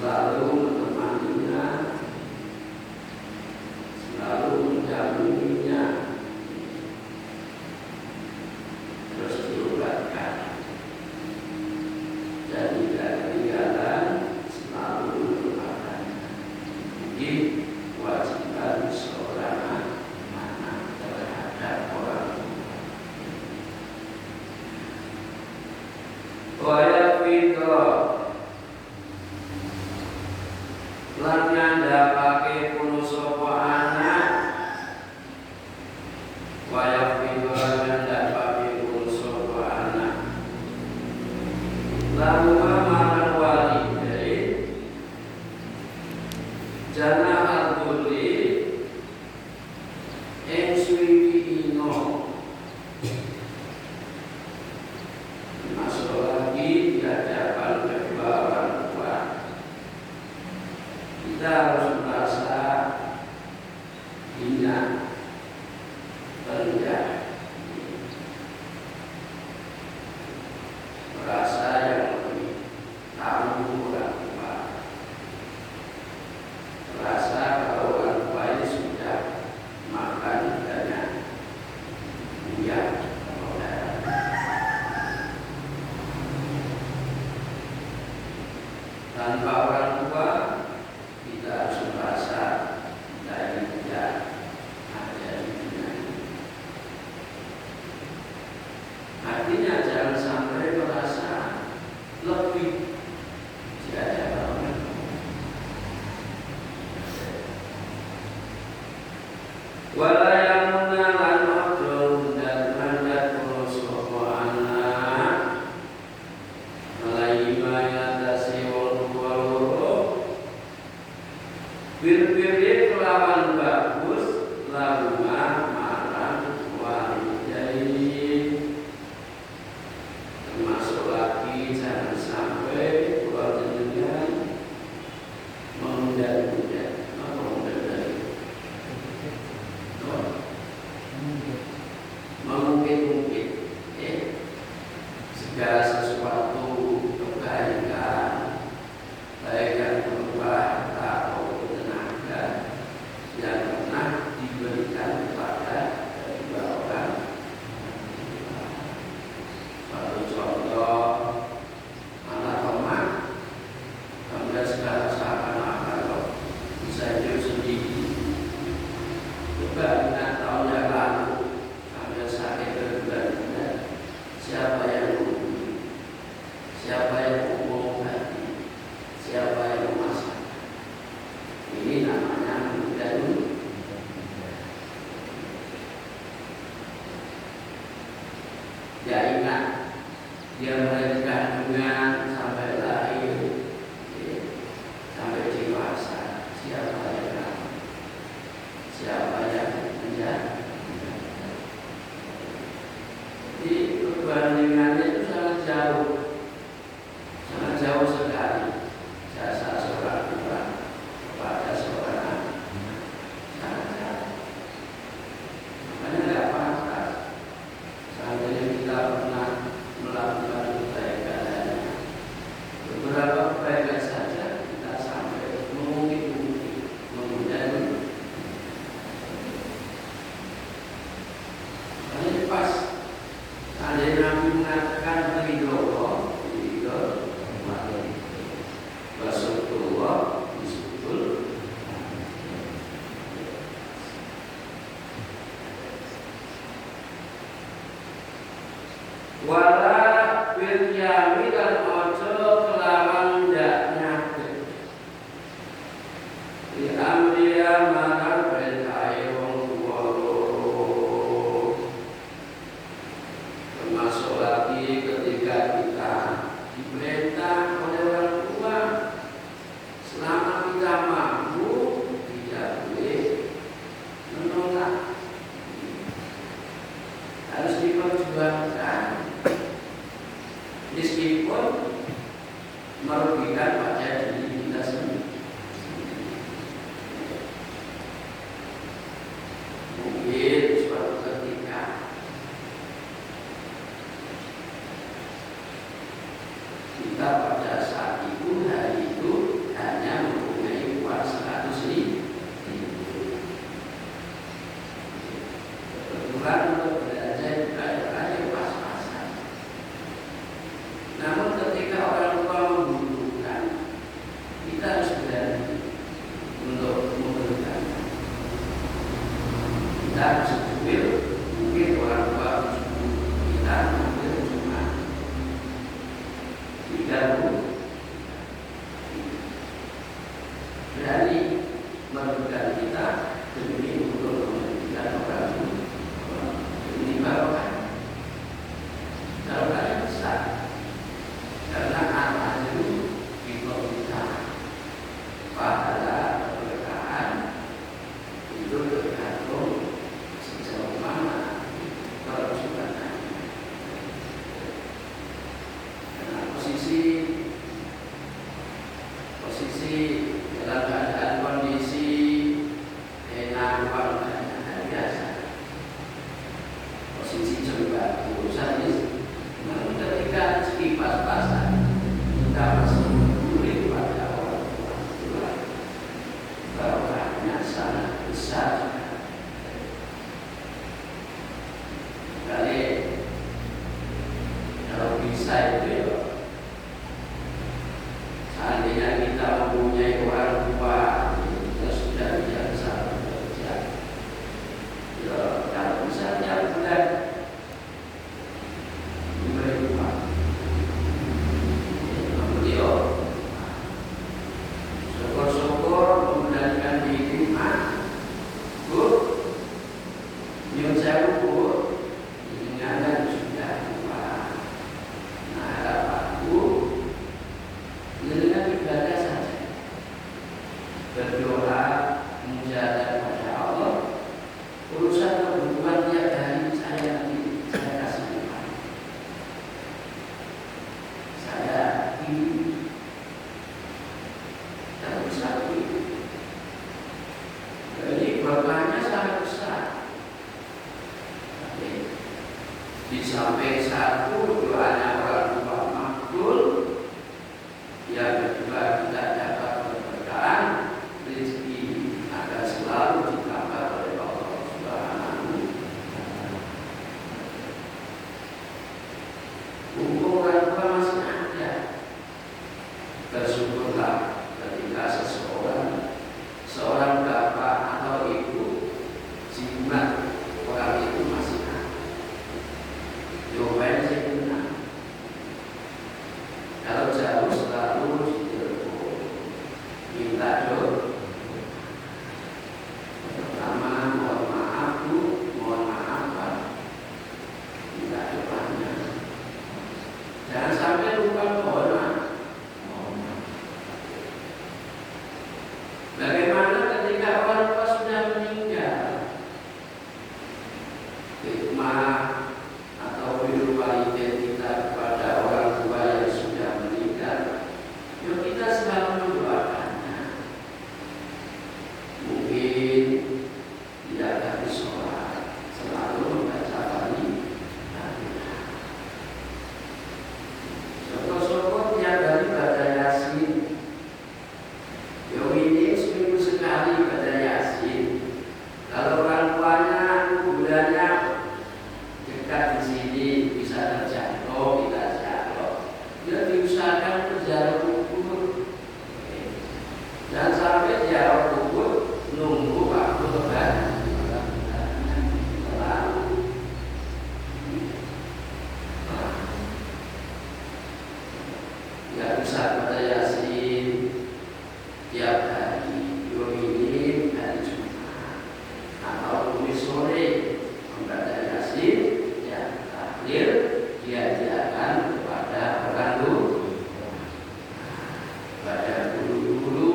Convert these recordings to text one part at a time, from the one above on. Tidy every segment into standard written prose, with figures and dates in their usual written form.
selalu menemaninya, selalu mendampinginya, terus diobatkan dan tidak ketinggalan, selalu mendoakan. Ini kewajiban seorang anak terhadap orang tua. Waya fito lan ngandhapake pun sapa anak, waya fito lan ngandhapake pun sapa anak, lalu marang walidai jana al-bulli ing suwiki ino. Masuk lagi di hadapan kedua orang tua, kita harus merasa hina, rendah, merasa yang lebih tahu orang tua, merasa kalau orang tua ini sudah makan banyak minyak. Tanpa orang tua, kita harus merasa kita ini tidak ada di dunia ini. Artinya jangan sampai merasa lebih di hadapan orang tua. Walayamuna lan ojo dan mandat kulo sapa anak Malaima yatasi wong tua loro bir-bir kelawan bagus lama marang walidai. Termasuk lagi jangan sampai kula jenengan menunda-nunda mengungkit-ungkit segala sesuatu kebaikan, baik yang berupa harta atau tenaga, berani merugikan kita demi untuk memberikan orang ini barokah yang besar karena amal itu kita pahala keberkahan itu tergantung sejauh mana kerusakannya. Karena posisi dalam keadaan kondisi enak banget biasa, posisi coba urusan ini ketika rezeki pas-pasan kita masih boleh pada orang tua barokahnya sangat besar. Kali kalau bisa itu ya, seandainya kita mempunyai orang tua yang sudah biasa bekerja, ya kalau bisa tiap bulan diberi upah, beliau syukur-syukur memudahkan diri Bu, nyun sewu Bu, dengan sudah upah. Nah harapanku dengan ibadah saja, berdoa menjaga pada Allah, urusan kebutuhan tiap hari saya kasih upah. Saya ini dan satu itu. Jadi bebannya sangat besar. Di samping satu doanya orang tua makbul, yang kedua kita dapat keberkahan rezeki akan selalu ditambah oleh Allah Subhanahu. Mumpung orang tua masih ada, bersyukurlah ketika seorang bapak atau ibu jimat orang itu masih ada. Jawabannya saya benar. Kalau jauh selalu ditelepon, minta doa. Pertama mohon maaf Bu, mohon maaf Pak, minta doanya. Jangan sampai lupa mohon maaf. Bagaimana ketika orang tua sudah meninggal? Hikmah atau birrul walidain kita kepada orang tua yang sudah meninggal, yuk kita selalu mendoakannya. Mungkin tidak habis sholat, selalu membaca Fatihah. Syukur-syukur tiap hari baca Yasin. Yuk ini seminggu sekali baca Yasin. Kalau orang tuanya kuburannya dekat di sini bisa terjangkau, kita jangkau. Dia diusahakan berjarak kubur. Dan sampai jarak kubur nunggu waktu lebaran. Nggak bisa baca Yasin tiap hari. Yuk ini hari Jumat atau Kamis sore membaca Yasin yang terakhir diajarkan kepada orang tua, pada guru-guru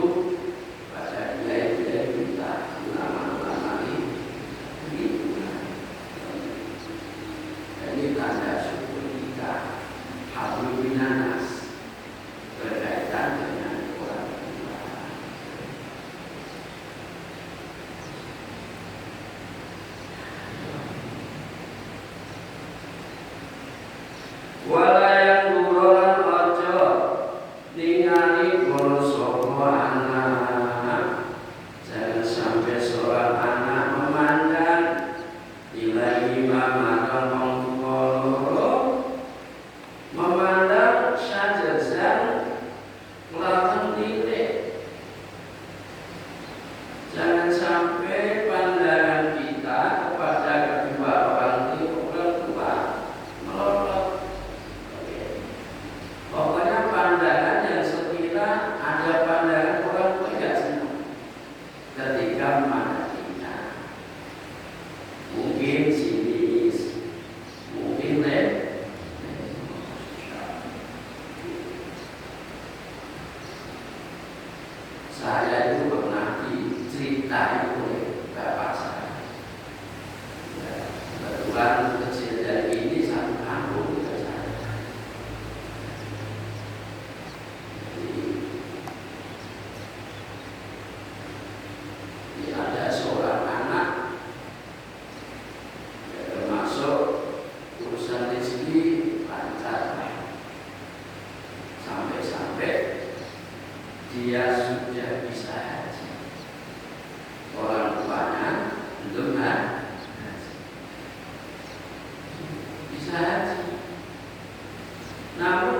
Saya itu pernah diceritain oleh bapak saya. Ya, kebetulan kecil dari ini satu kampung dengan saya. Jadi ada seorang anak, ya, termasuk urusan rezeki lancar, sampai-sampai dia sudah bisa haji. Orang tuanya belum haji, bisa haji. Namun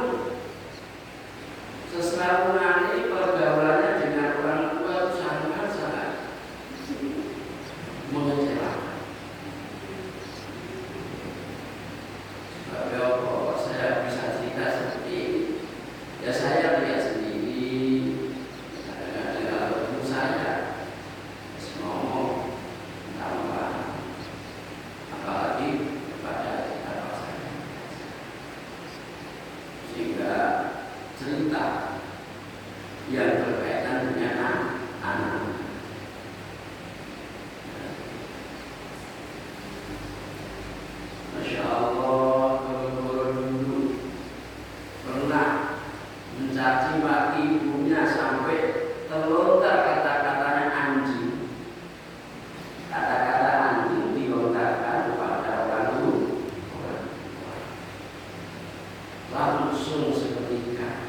seselapunane pergaulannya dengan orang tua itu sangat mengecewakan. Sebab saya bisa cerita seperti ini. Ya saya lihat sendiri dengan ilmu saya, ngomong tambah, apalagi kepada bapak saya, sehingga cerita yang berkaitan dengan anak. Masya Allah, guru dulu pernah mencaci maki ibunya sampai terlontar kata-katanya anjing. Kata-kata anjing dilontarkan kepada orang tua. Langsung seketika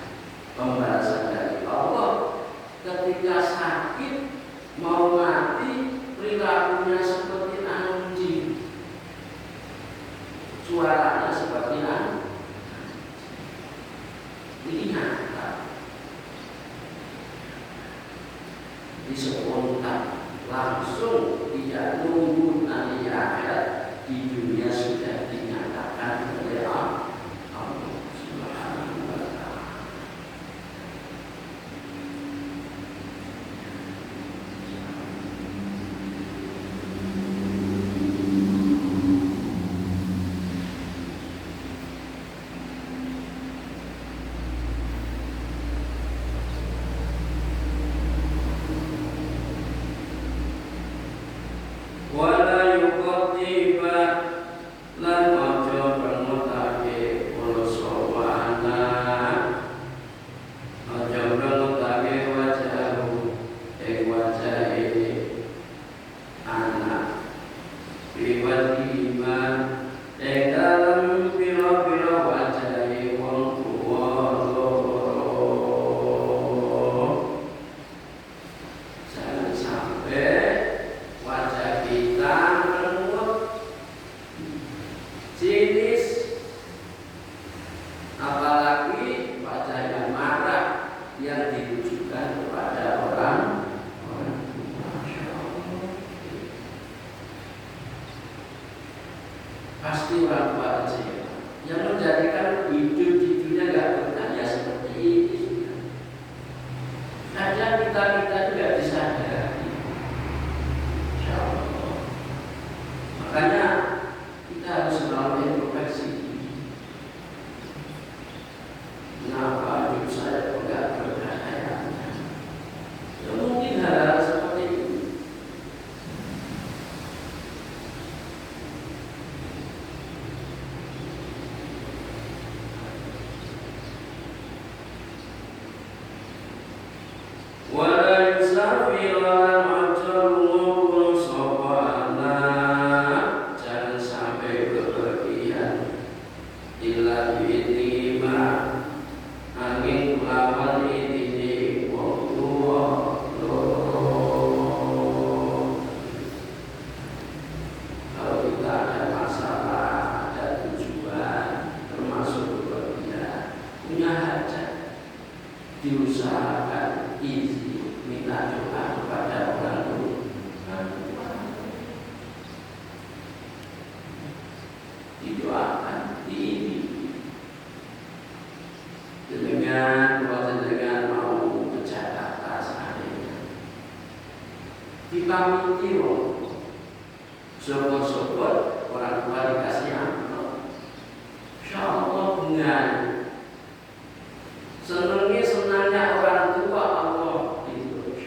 pembalasan dari Allah. Ketika sakit mau mati, perilakunya seperti anjing, suaranya seperti anjing. Ini nyata, di spontan, langsung tidak nunggu nanti akhirat, di dunia sudah dinyatakan oleh Allah Subhanahu wa Ta'ala. Wala yuqatiba lan ojo pengutake ulo sowana, ojo pengutake wajahu wajah ini anak liwat iman dalam piro-piro wajah wong tuwa loro. Jangan sampai wajah kita menurut jenis, apalagi wajah yang marah yang ditujukan kepada orang tua. Pasti orang tua kecewa yang menjadikan hidup di dunia gak berdaya seperti ini. Kadang kita juga disadari. Makanya kita harus selalu introspeksi. Kenapa hidup saya enggak berdaya? Ya mungkin hal-hal seperti itu. Wala yusafiran ajrul sopana, jangan sampai berlebihan. Illa bi'idnima, angin kelawan ini wong tua loro. Kalau kita ada masalah, ada tujuan, termasuk berlebihan, punya hajat, diusahakan izin minta doa kepada orang tua. Didoakan, diiringi dengan mau ke Jakarta seandainya, dipamiti wong, syukur-syukur orang tua dikasih amplop. Insya Allah senangnya orang tua Allah itu.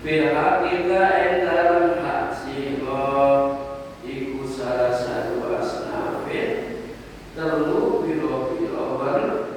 Pihak kita dalam hak sihro iku salah satu asnafin telu biro-biro warna.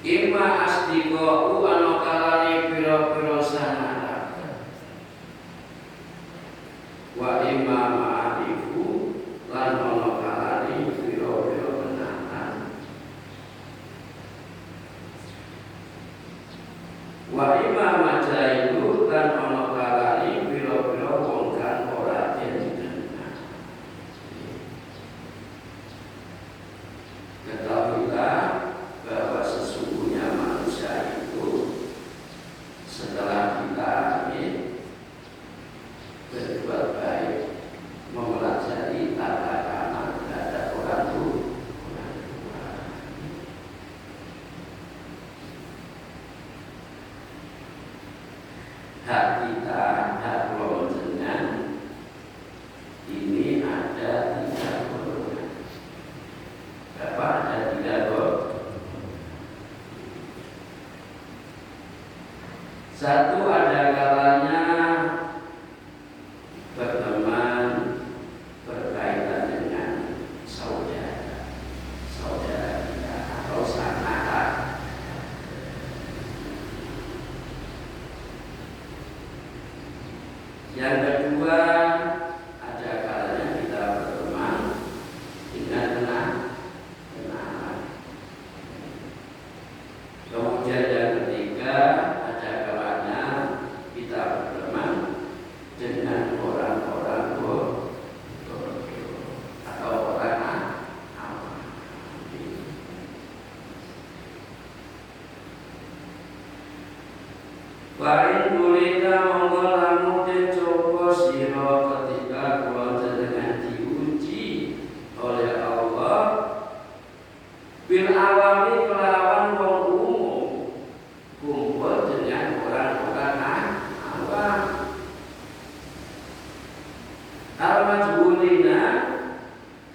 Ima asdiko u anokalani piro-piro sanara wa ima ma'arifu lan anokalani piro-piro benaran wa ima majailu lan anokalani piro-piro wongkan ora jenengan. Ketahuilah bahwa sesungguhnya manusia itu setelah kita ini berbuat baik, mempelajari tata krama terhadap orang tua, hak kita, hak kelompoknya ini ada 3 golongan. Berapa? Ada 3 golongan. Satu, ada kalanya berteman berkaitan dengan saudara kita atau saudara. Yang kedua, ada kalanya kita berteman dengan kenalan. Kemudian yang ketiga, ada kalanya kita berteman dengan orang-orang bodoh atau orang awam. Paling bolehkah monggo lamun dicoba sira ketika kula jenengan diuji oleh Allah bil awami kelawan wong umum, kumpul dengan orang-orang awam. Al-majhulina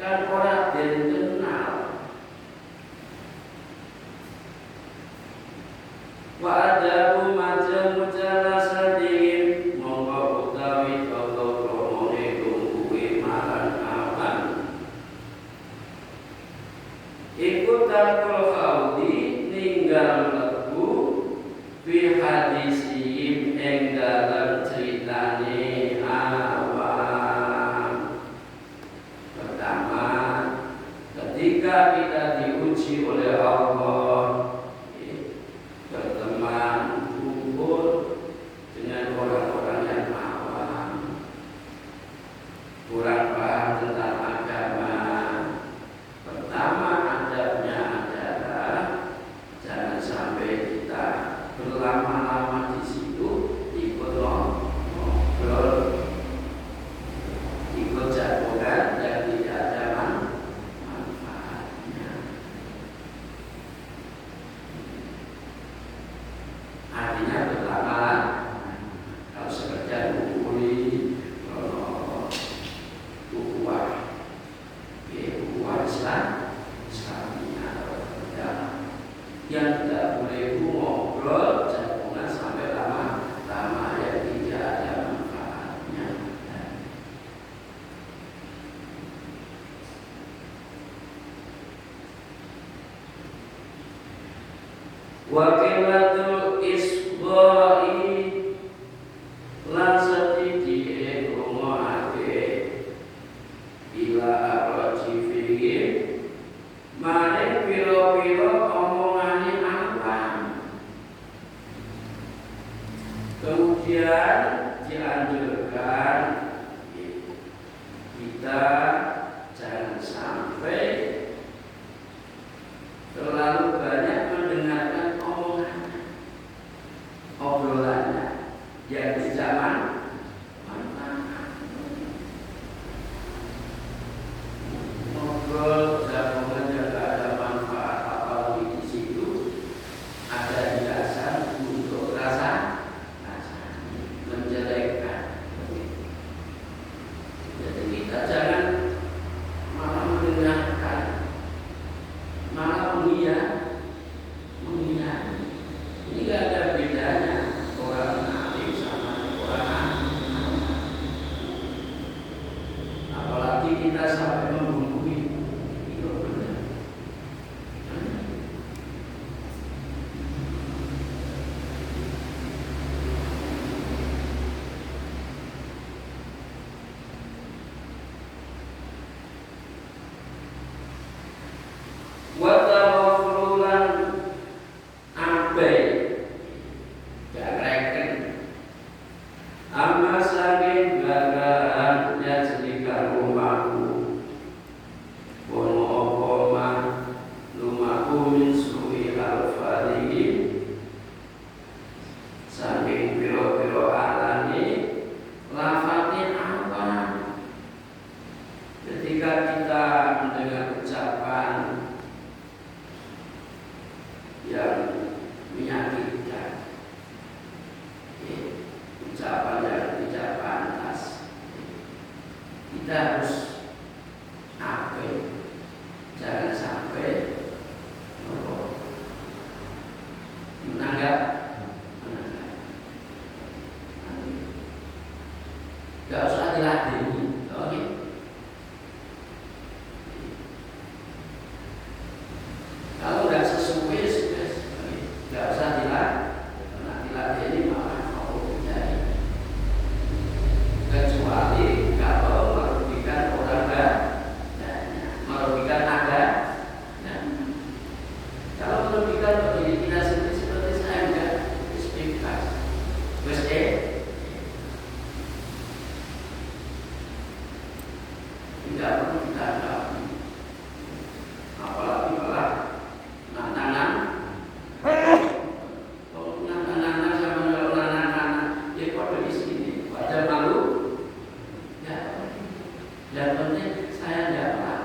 kan ora den kenal. Wa adabu majal mujalasatin mongko utawi tata kramane kuwi marang awam. Iku tarkul khawdi ninggal lebu fi hadisihim ing dalam ceritane awam. Pertama, ketika kita diuji oleh Allah, berteman, kumpul dengan orang-orang yang awam, kurang paham tentang agama. Pertama, adabnya adalah jangan sampai kita berlama-lama di situ ikut ngobrol, ikut jagoan yang tidak ada manfaatnya. Artinya pertama, kalau sekedar mengumpuli ukhuwah Islamiyah yang tidak boleh ngobrol jagungan sampai lama-lama yang tidak ada manfaatnya. Wakilatul isboi lan sedhike ngomongake ila arrajifihim maring pira-pira omongane awam. Kemudian dianjurkan kita jangan sampai terlalu banyak mendengarkan omongan Kita jangan malah mendengarkan, malah menghina. Ini gak ada bedanya orang alim sama orang alim. Apalagi kita sampai menghubungi itu benar. Watawafrulan abai gareken amma saking gagaan nyajenikan umaku bono opoma lumaku min suwi al-fadhi saking piro-piro alani lafadnya apa ketika kita mendengar ucapan yang menyakitkan, ucapan yang tidak pantas, kita harus apa? Jangan sampai menanggap, gak usah diladeni, oke? Kalau nggak sesuai, nggak usah diladeni malah mau terjadi. Kecuali kalau merugikan orang banyak, merugikan ada. Kalau merugikan diri kita sendiri seperti saya enggak istighfar. Terus tidak perlu kita anggap, apalagi malah nantangan sama nantangan ya pada di sini pada malu ya dan penting saya tidak pernah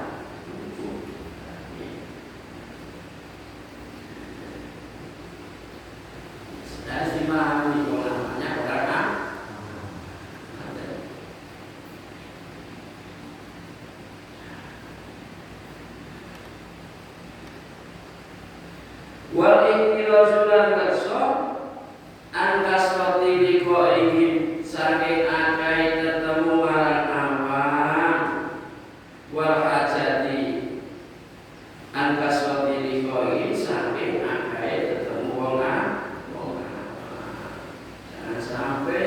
dan dimahami namanya orang wal ikhtilazulan kasor angkaswati dikoihim saking akai ketemu marang awan wal hajati angkaswati dikoihim saking akai ketemu wong jangan sampai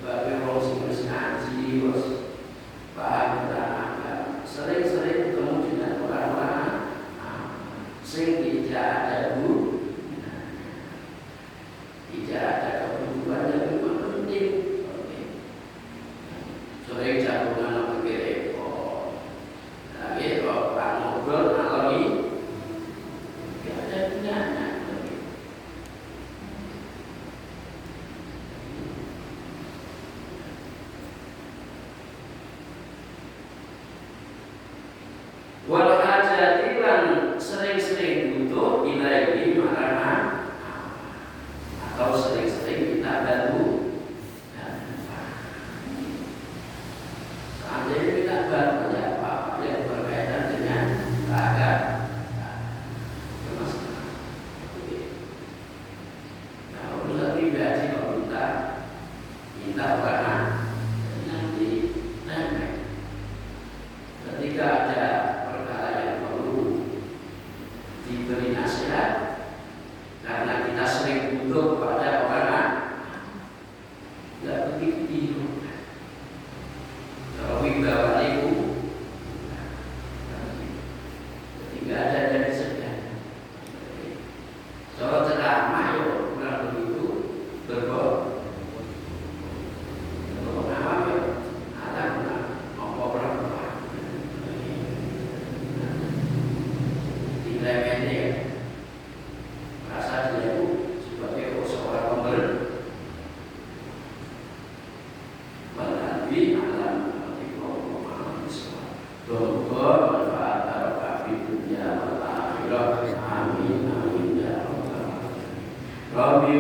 bagi wong sing ngaji wis paham tentang agama sering-sering ketemu dengan orang-orang sing tidak ada tidak ada kebutuhan yang memang penting. Sering jagungan apa repot. Tapi kalau orang ngobrol alami tidak ada gunanya. Wal hajati lan sering-sering butuh ilaihi marana atau sering-sering kita bantu seandainya kita bantu ya apa yang berkaitan dengan raga kalau urusan pribadi kalau kita minta orang nanti ketika ada diberi nasihat karena kita sering butuh pada orang nggak begitu dihirukan kalau wibawa ibu ketika ada dari sekian kalau ceramah yuk kurang begitu berbau pengalaman yuk ada apa berapa tidak rasa dia itu sebagai seorang pemberi menanti alam Tuhan manfaat bagi dunia dan akhirat. Amin amin ya rabbal alamin. Rabbi